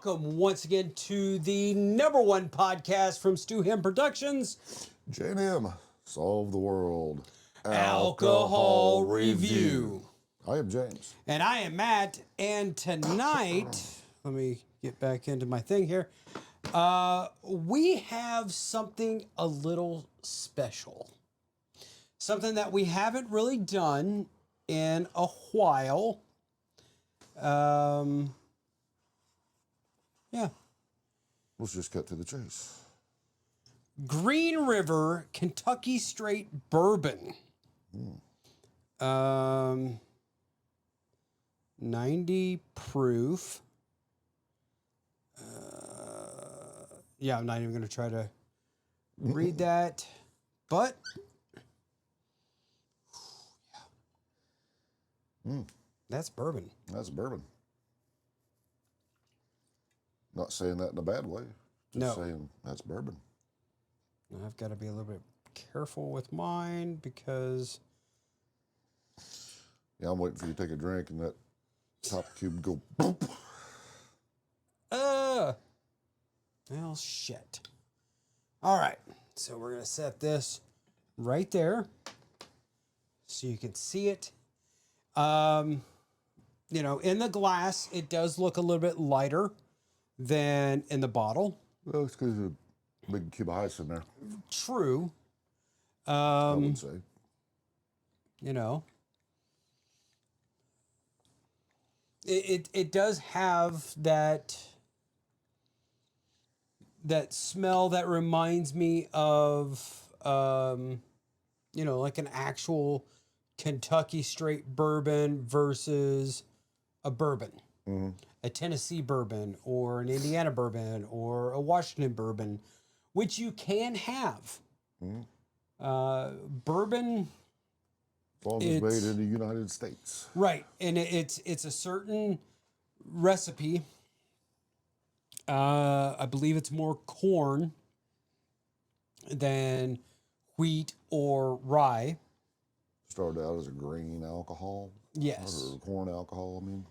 welcome once again to the #1 podcast from Stu Him Productions. J&M, Solve the World. Alcohol Review. I am James. And I am Matt. And tonight, let me get back into my thing here. We have something a little special. Something that we haven't really done in a while. Yeah. Let's just cut to the chase. Green River Kentucky Straight Bourbon. 90 proof. Yeah, I'm not even going to try to read that. But, that's bourbon. That's bourbon. Not saying that in a bad way. Just saying that's bourbon. I've got to be a little bit careful with mine because... Yeah, I'm waiting for you to take a drink and that top cube go boop. Well, shit. All right, so we're going to set this right there so you can see it. In the glass, it does look a little bit lighter than in the bottle. Well, it's because there's a big cube of ice in there. True. I would say. It does have that smell that reminds me of like an actual Kentucky straight bourbon versus a bourbon. Mm-hmm. A Tennessee bourbon or an Indiana bourbon or a Washington bourbon, which you can have. Mm-hmm. Bourbon, as long as it's made in the United States. Right, and it's a certain recipe. I believe it's more corn than wheat or rye. Started out as a grain alcohol. Yes. Or corn alcohol, I mean.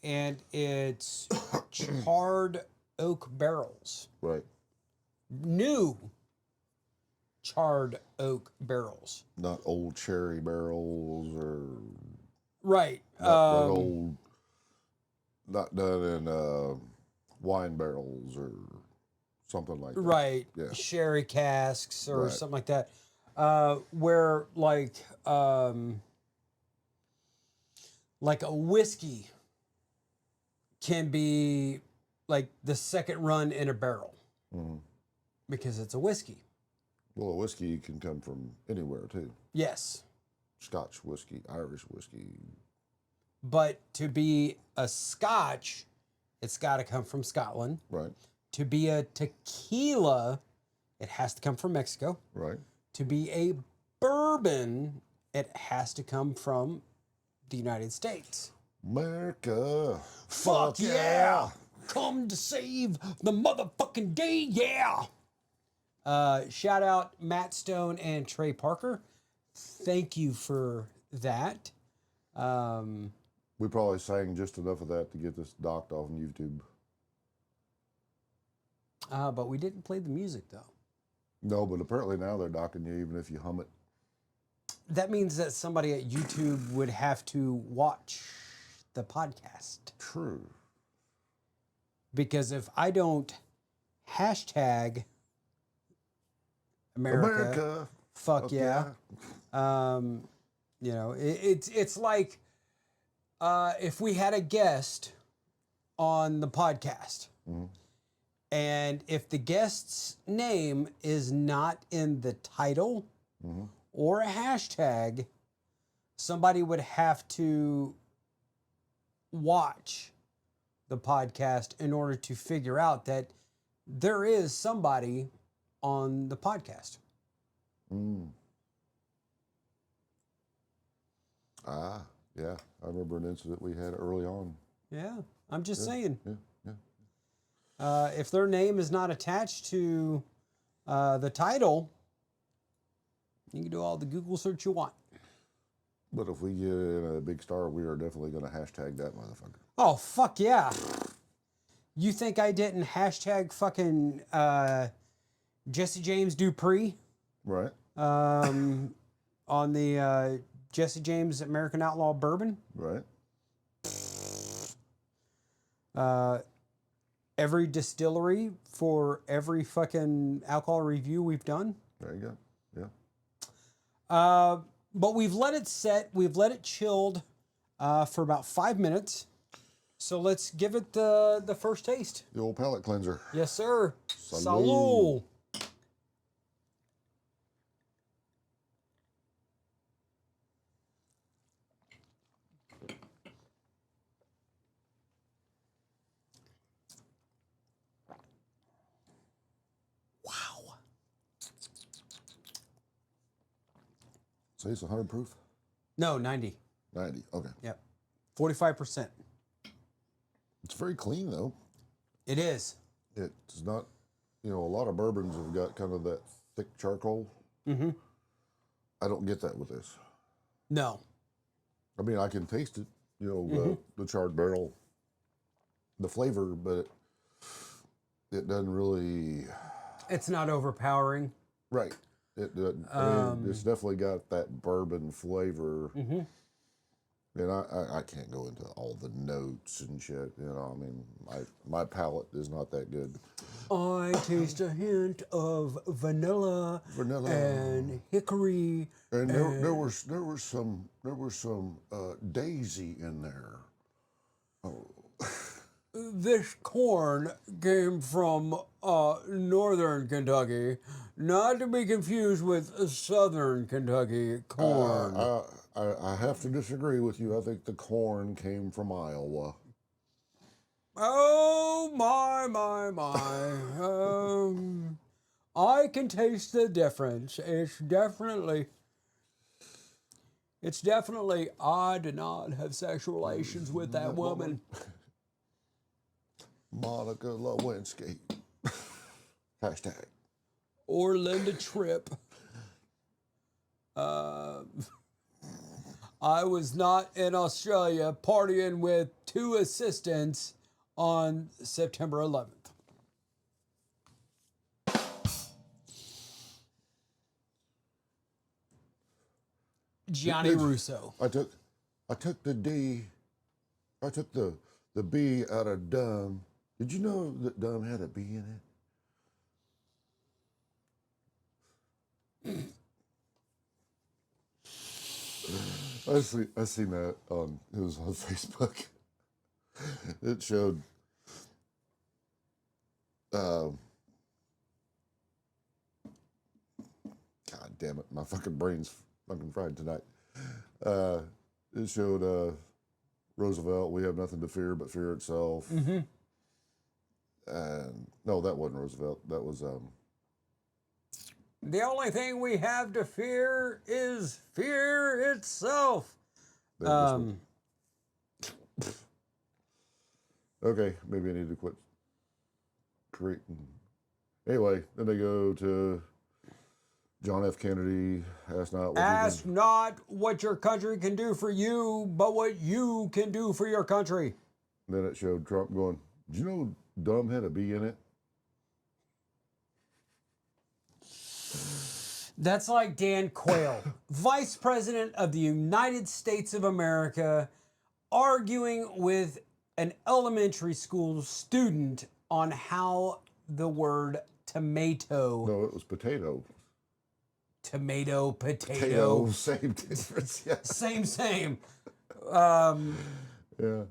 And it's charred oak barrels. Right. New charred oak barrels. Not old cherry barrels or... Right. Not old... Not done in wine barrels or something like that. Right. Yeah. Sherry casks or Right. something like that. Where like a whiskey can be like the second run in a barrel. Mm-hmm. Because it's a whiskey. Well, a whiskey can come from anywhere, too. Yes. Scotch whiskey, Irish whiskey. But to be a Scotch, it's got to come from Scotland. Right. To be a tequila, it has to come from Mexico. Right. To be a bourbon, it has to come from the United States. America. Fuck yeah! Come to save the motherfucking day, yeah! Shout out Matt Stone and Trey Parker. Thank you for that. We probably sang just enough of that to get this docked off on YouTube. But we didn't play the music, though. No, but apparently now they're docking you even if you hum it. That means that somebody at YouTube would have to watch the podcast. True. Because if I don't hashtag America. Fuck yeah. It's like if we had a guest on the podcast, and if the guest's name is not in the title or a hashtag, somebody would have to watch the podcast in order to figure out that there is somebody on the podcast. Yeah. I remember an incident we had early on. Yeah, I'm just saying. Yeah. If their name is not attached to the title, you can do all the Google search you want. But if we get in a big star, we are definitely going to hashtag that motherfucker. Oh, fuck yeah. You think I didn't hashtag fucking Jesse James Dupree Right. on the Jesse James American Outlaw Bourbon? Right. Every distillery for every fucking alcohol review we've done. There you go. Yeah. But we've let it set. We've let it chilled for about 5 minutes. So let's give it the first taste. The old palate cleanser. Yes, sir. Salud. Salud. Wow. Say it's 100 proof? No, 90. 90. Okay. Yep. 45%. It's very clean, though. It is. It's not, a lot of bourbons have got kind of that thick charcoal. Mm-hmm. I don't get that with this. No. I mean, I can taste it, the charred barrel, the flavor, but it doesn't really. It's not overpowering. Right. It doesn't. I mean, it's definitely got that bourbon flavor. Mm-hmm. And I can't go into all the notes and shit. I mean, my palate is not that good. I taste a hint of vanilla and hickory. And there was some daisy in there. Oh. This corn came from northern Kentucky, not to be confused with southern Kentucky corn. I have to disagree with you. I think the corn came from Iowa. Oh my. I can taste the difference. It's definitely. I did not have sexual relations with that woman. Monica Lewinsky. Hashtag. Or Linda Tripp. I was not in Australia partying with 2 assistants on September 11th. Gianni Russo. I took the D. I took the B out of dumb. Did you know that dumb had a B in it? I seen that it was on Facebook. It showed God damn it, my fucking brain's fucking fried tonight. It showed Roosevelt, we have nothing to fear but fear itself. Mm-hmm. And no, that wasn't Roosevelt. That was The only thing we have to fear is fear itself. Okay, maybe I need to quit creating. Anyway, then they go to John F. Kennedy. Ask not what your country can do for you, but what you can do for your country. Then it showed Trump going, "Did you know dumb had a B in it?" That's like Dan Quayle, Vice President of the United States of America, arguing with an elementary school student on how the word tomato. No, it was potato. Tomato, potato. Same difference. Yeah. Same. Yeah.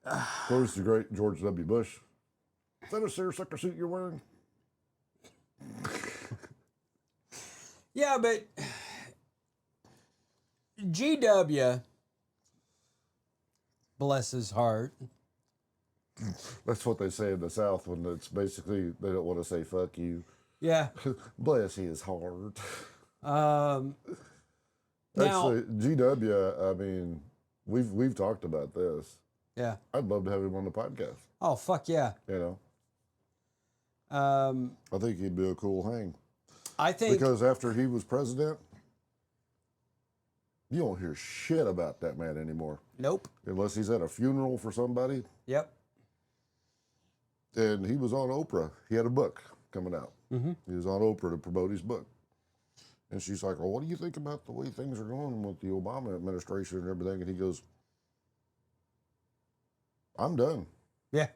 Of course, the great George W. Bush. Is that a seersucker suit you're wearing? Yeah, but GW, bless his heart. That's what they say in the South when it's basically they don't want to say fuck you. Yeah. Bless his heart. Now, Actually, GW, I mean, we've talked about this. yeah. I'd love to have him on the podcast. Oh, fuck yeah. I think he'd be a cool hang. I think Because after he was president, you don't hear shit about that man anymore. Nope. Unless he's at a funeral for somebody. Yep. And he was on Oprah. He had a book coming out. He was on Oprah to promote his book. And she's like, well, what do you think about the way things are going with the Obama administration and everything? And he goes, I'm done. Yeah.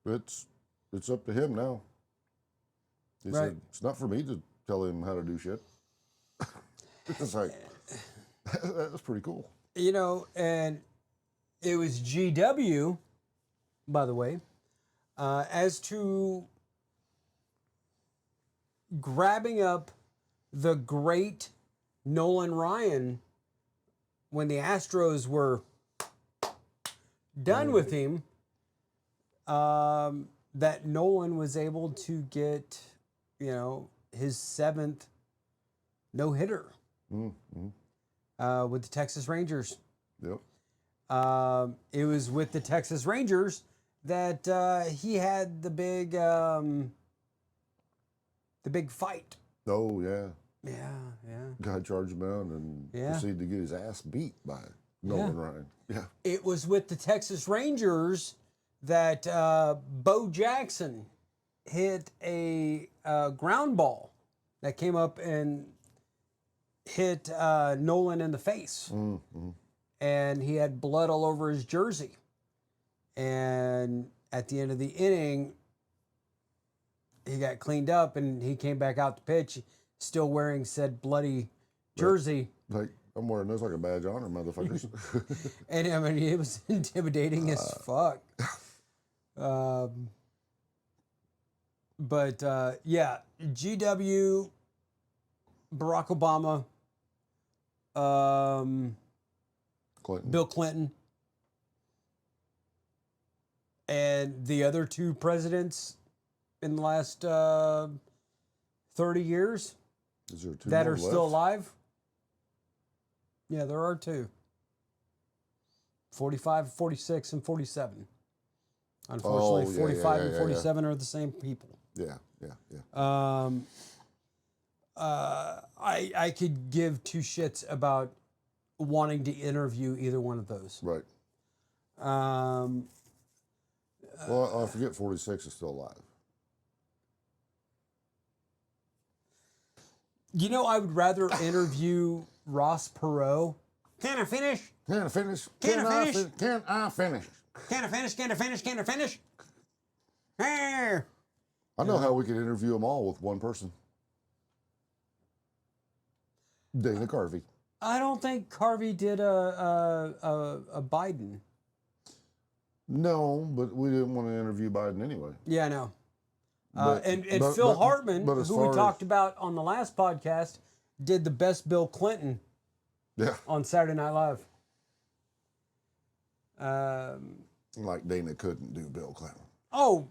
It's up to him now. He Right. said, it's not for me to tell him how to do shit. It's like, that's pretty cool. You know, and it was GW, by the way, as to grabbing up the great Nolan Ryan when the Astros were done with him, that Nolan was able to get, you know, his 7th no-hitter with the Texas Rangers. Yep. It was with the Texas Rangers that he had the big fight. Oh, yeah. Yeah, yeah. Guy charged him out and proceeded to get his ass beat by Nolan Ryan. Yeah. It was with the Texas Rangers that Bo Jackson hit a ground ball that came up and hit Nolan in the face. And he had blood all over his jersey. And at the end of the inning, he got cleaned up and he came back out to pitch, still wearing said bloody jersey. Like, I'm wearing this like a badge of honor, motherfuckers. And I mean, it was intimidating as fuck. But yeah, GW, Barack Obama, Clinton. Bill Clinton, and the other 2 presidents in the last 30 years Is there 2 that more are left? still alive. Yeah, there are 2. 45, 46, and 47. Unfortunately, 45 and 47 are the same people. Yeah. I could give 2 shits about wanting to interview either one of those. Right. Um, Well, I forget 46 is still alive. you know, I would rather interview Ross Perot. Can I finish? Can I finish? Can I finish? Can I finish? Can I finish? Can I finish? Can I finish? Hey. I know how we could interview them all with one person. Dana Carvey. I don't think Carvey did a Biden. No, but we didn't want to interview Biden anyway. Yeah, I know. But- And but- Phil but- Hartman, but as who far we as- talked about on the last podcast, did the best Bill Clinton Yeah. on Saturday Night Live. Like Dana couldn't do Bill Clinton. Oh,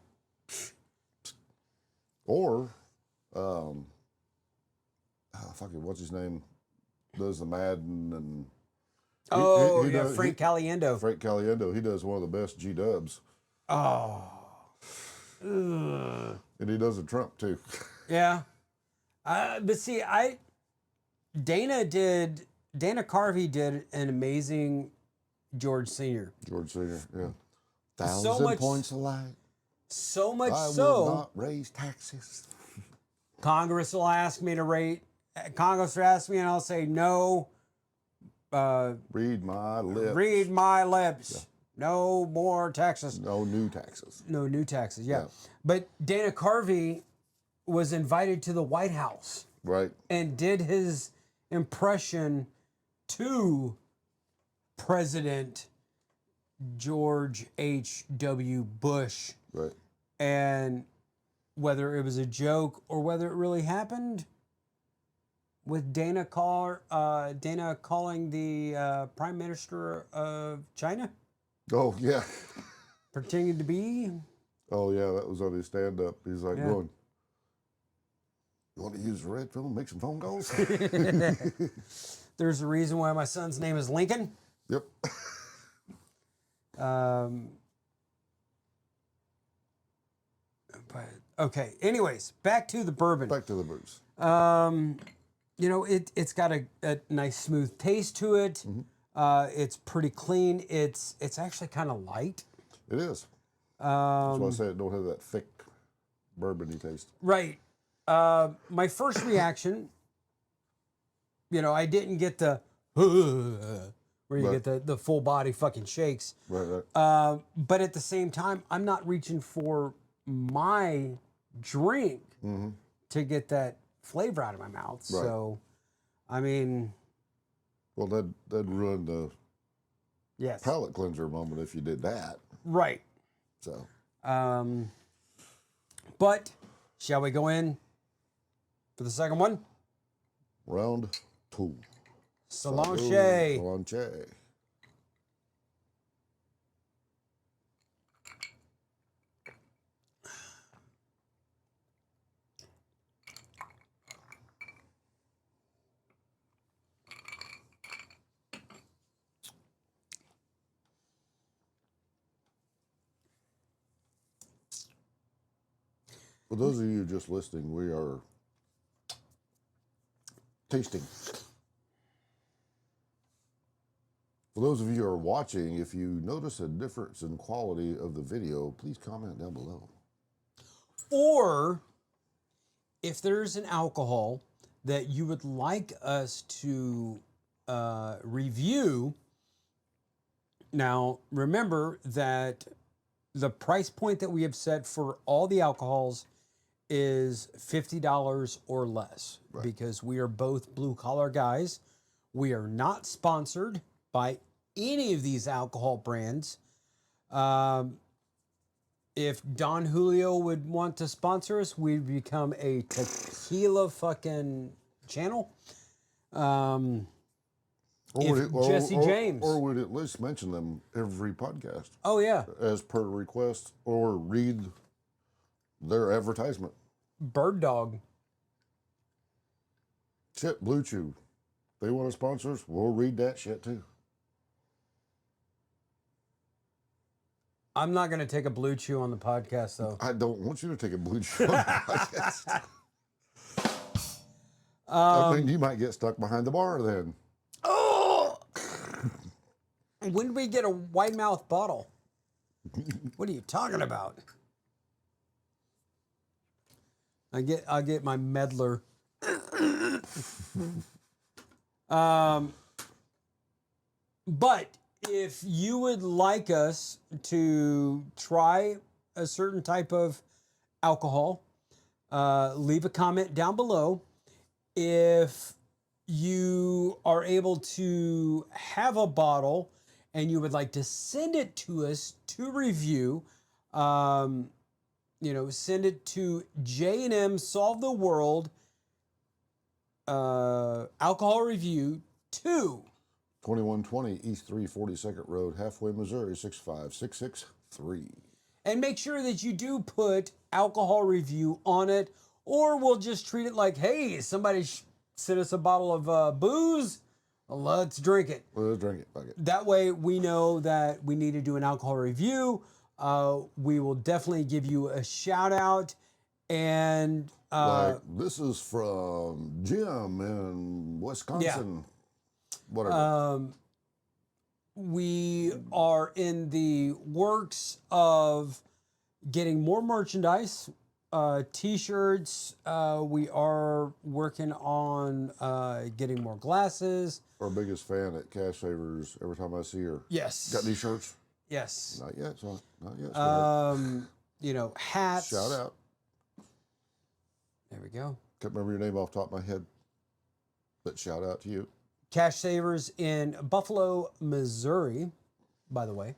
Or, fucking, what's his name? Does the Madden and... he does- Frank Caliendo. Frank Caliendo. He does one of the best G-dubs. Oh. Ugh. And he does a Trump, too. Yeah. But see, Dana Carvey did an amazing George Sr. George Sr., yeah. So 1,000 much- points alike. So much I so, will not raise taxes. Congress will ask me to rate. Congress will ask me, and I'll say no. Read my lips. Read my lips. No more taxes. No new taxes. No new taxes. Yeah. Yeah. But Dana Carvey was invited to the White House Right. and did his impression to President George H.W. Bush. Right. And whether it was a joke or whether it really happened, with Dana calling the Prime Minister of China Oh, yeah. pretending to be. Oh, yeah, that was on his stand-up. He's like Yeah. going, you want to use the red phone, make some phone calls? There's a reason why my son's name is Lincoln. Yep. But okay. Anyways, back to the bourbon. Back to the booze. You know, it's got a nice smooth taste to it. Mm-hmm. It's pretty clean. It's actually kind of light. It is. That's why I say it don't have that thick bourbony taste. Right. My first reaction, I didn't get the where you Right. get the full body fucking shakes. Right. But at the same time, I'm not reaching for my drink to get that flavor out of my mouth. Right. So, I mean, Well, that'd ruin the yes. palate cleanser moment if you did that. Right. So, But shall we go in for the second one? round 2. Solange. Solange. For those of you just listening, we are tasting. For those of you who are watching, if you notice a difference in quality of the video, please comment down below. Or if there's an alcohol that you would like us to review, now remember that the price point that we have set for all the alcohols is $50 or less, because we are both blue collar guys. We are not sponsored by any of these alcohol brands. If Don Julio would want to sponsor us, we'd become a tequila fucking channel. Jesse James. Or would at least mention them every podcast. Oh, yeah. As per request, or read their advertisement. Bird Dog. Shit, Blue Chew. They want to sponsor us, we'll read that shit too. I'm not going to take a Blue Chew on the podcast, though. I don't want you to take a Blue Chew on the podcast. I mean, you might get stuck behind the bar then. Oh! When did we get a wide mouth bottle? What are you talking about? I'll get my meddler. But if you would like us to try a certain type of alcohol, leave a comment down below. If you are able to have a bottle and you would like to send it to us to review, send it to J&M Solve the World Alcohol Review 2. 2120 East 342nd Road, Halfway, Missouri, 65663. And make sure that you do put alcohol review on it, or we'll just treat it like, hey, somebody sent us a bottle of booze. Let's drink it. Let's drink it. Fuck it. That way we know that we need to do an alcohol review. We will definitely give you a shout out. And like, this is from Jim in Wisconsin. Yeah. Whatever. We are in the works of getting more merchandise, t-shirts. We are working on getting more glasses. Our biggest fan at Cash Savers, every time I see her. Yes. Got these shirts? Yes. Not yet, son. Not yet. Hats. Shout out. There we go. Can't remember your name off the top of my head, but shout out to you. Cash Savers in Buffalo, Missouri, by the way.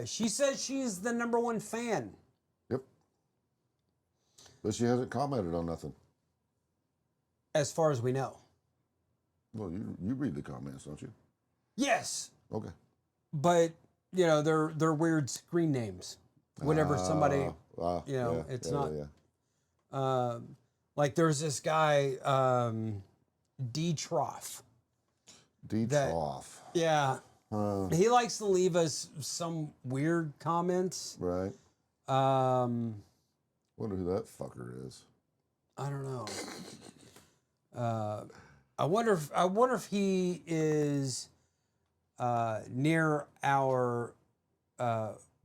She says she's the #1 fan. Yep. But she hasn't commented on nothing. As far as we know. Well, you read the comments, don't you? Yes. Okay. But, they're weird screen names. Whenever somebody, it's not. Yeah. Like there's this guy, D-Trough. D-Trough. Yeah. He likes to leave us some weird comments. Right. Wonder who that fucker is. I don't know. I wonder if he is near our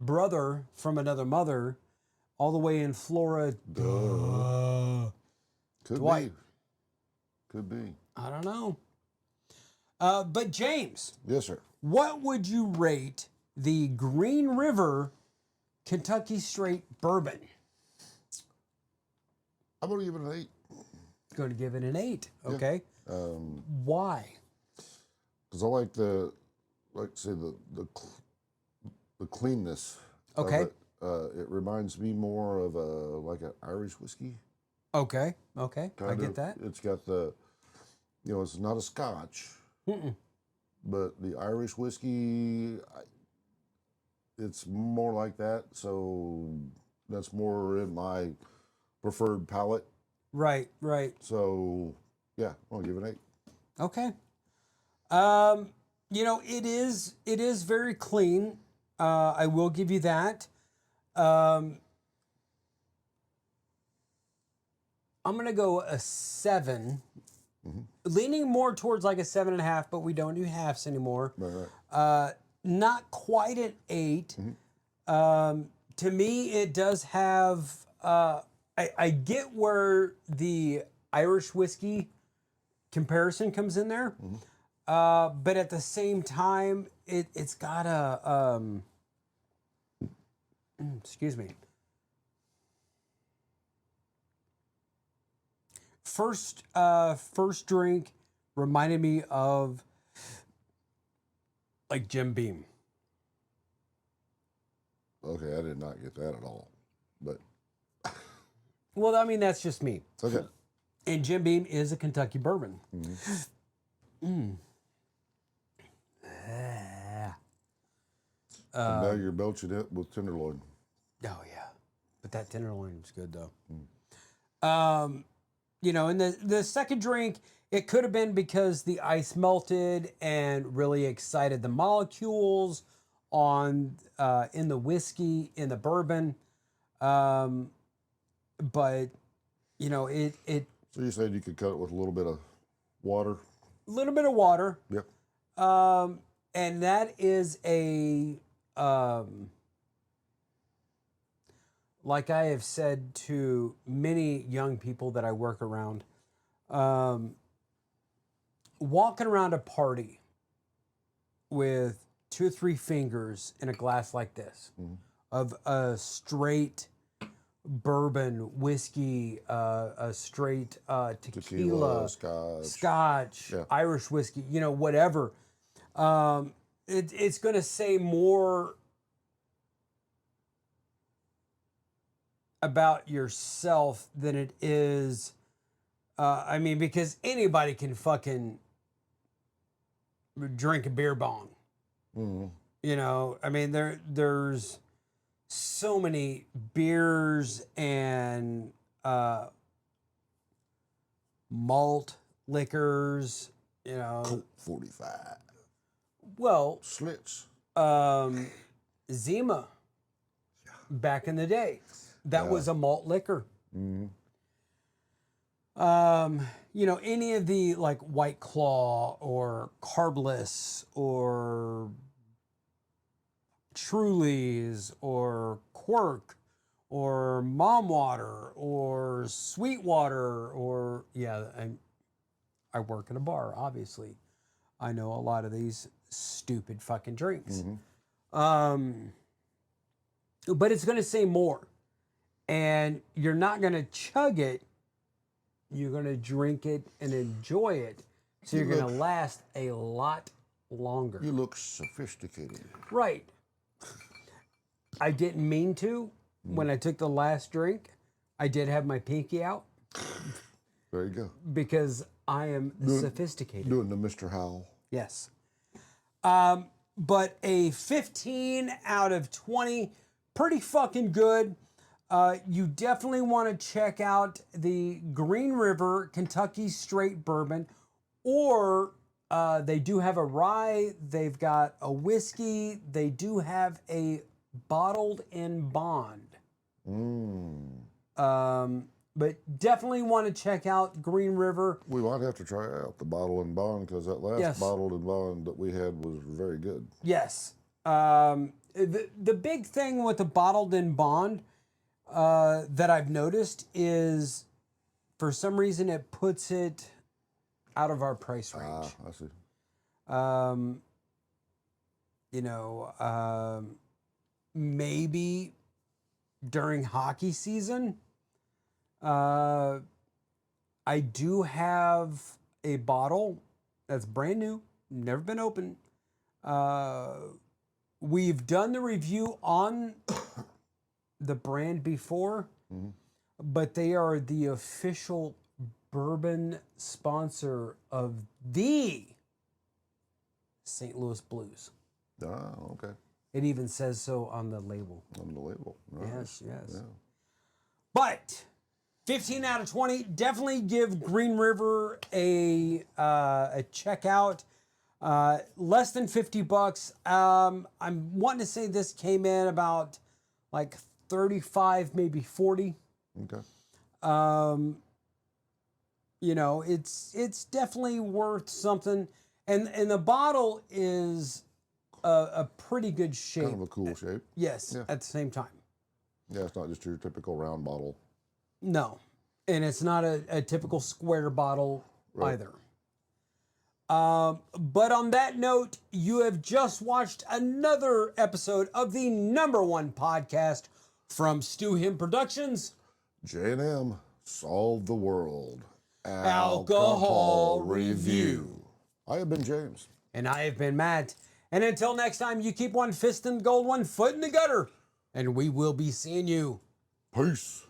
brother from another mother, all the way in Florida. Could Dwight. be. Could be. I don't know. But James, Yes, sir. what would you rate the Green River Kentucky Straight Bourbon? I'm going to give it an 8. Going to give it an 8. Okay. Why? Because I like the cleanness. Okay. Of it. It reminds me more of like an Irish whiskey. Okay. I get that. It's got the, it's not a Scotch, but the Irish whiskey, it's more like that. So that's more in my preferred palate. Right. So yeah, I'll give it an 8. Okay. It is very clean. I will give you that. I'm gonna go a 7, leaning more towards like a 7.5, but we don't do halves anymore. Right. Not quite an 8. To me, it does have. I get where the Irish whiskey comparison comes in there, but at the same time, it's got a. Excuse me. First drink reminded me of like Jim Beam. Okay, I did not get that at all, but Well, I mean that's just me. okay. And Jim Beam is a Kentucky bourbon. And now you're belching it with tenderloin. Oh yeah, but that tenderloin was good though. And the second drink, it could have been because the ice melted and really excited the molecules on in the whiskey, in the bourbon. But it. So you said you could cut it with a little bit of water? A little bit of water. Yep. And that is like I have said to many young people that I work around, walking around a party with 2 or 3 fingers in a glass like this of a straight bourbon, whiskey, a straight tequila, scotch, yeah. Irish whiskey, whatever. It's going to say more about yourself than it is. Because anybody can fucking drink a beer bong. There's so many beers and malt liquors, Colt 45. Well, Schlitz. Zima, back in the day, that was a malt liquor. Any of the like White Claw or Carbless or Truly's or Quirk or Mom Water or Sweetwater or I work in a bar, obviously. I know a lot of these stupid fucking drinks. But it's going to say more. And you're not going to chug it. You're going to drink it and enjoy it. So you're going to last a lot longer. You look sophisticated. Right. I didn't mean to. When I took the last drink, I did have my pinky out. There you go. Because I am sophisticated. Doing the Mr. Howell. Yes. But a 15 out of 20, pretty fucking good. You definitely want to check out the Green River Kentucky Straight Bourbon, or they do have a rye. They've got a whiskey. They do have a bottled in bond. But definitely want to check out Green River. We might have to try out the bottle and bond because that last bottled and bond that we had was very good. Yes. The big thing with the bottled in bond that I've noticed is, for some reason, it puts it out of our price range. I see. Maybe during hockey season, I do have a bottle that's brand new, never been opened. We've done the review on the brand before, but they are the official bourbon sponsor of the St. Louis Blues. Okay. It even says so on the label. On the label. Yes, yes. Yeah. But 15 out of 20. Definitely give Green River a check out. Less than $50. I'm wanting to say this came in about like 35, maybe 40. Okay. It's definitely worth something. And the bottle is a pretty good shape. Kind of a cool shape. Yes, Yeah. at the same time. Yeah, it's not just your typical round bottle. No. And it's not a typical square bottle either. But on that note, you have just watched another episode of the #1 podcast from Stu Him Productions. J&M, Solve the World. Alcohol Review. I have been James. And I have been Matt. And until next time, you keep one fist in the gold, one foot in the gutter. And we will be seeing you. Peace.